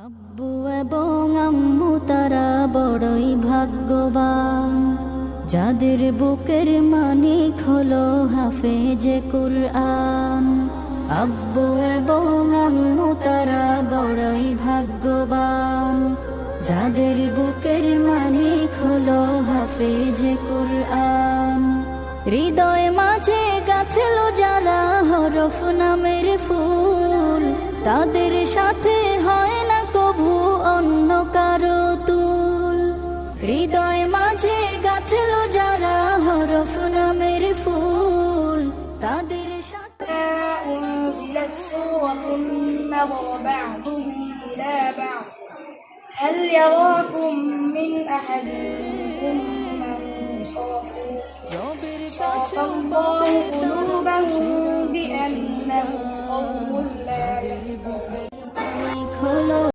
আব্বু এবং আম্মু তারা বড়ই ভাগ্যবান, যাদের বুকের মানিক হলো হাফেজে কুরআন। আব্বু এবং আম্মু তারা বড়ই ভাগ্যবান, যাদের বুকের মানিক হলো হাফেজে কুরআন। হৃদয় মাঝে গাঁথলো যারা হরফ নামের ফুল, তাদের সাথে হয় না কভু অন্য কারো তুল। হৃদয় মাঝে গাঁথলো যারা হরফ নামের ফুল, তাদের সাথে أنزلت سورة نظر بعضهم إلى بعض هل يراكم من أحد ثم انصرفوا صرف الله قلوبهم بأنهم قوم لا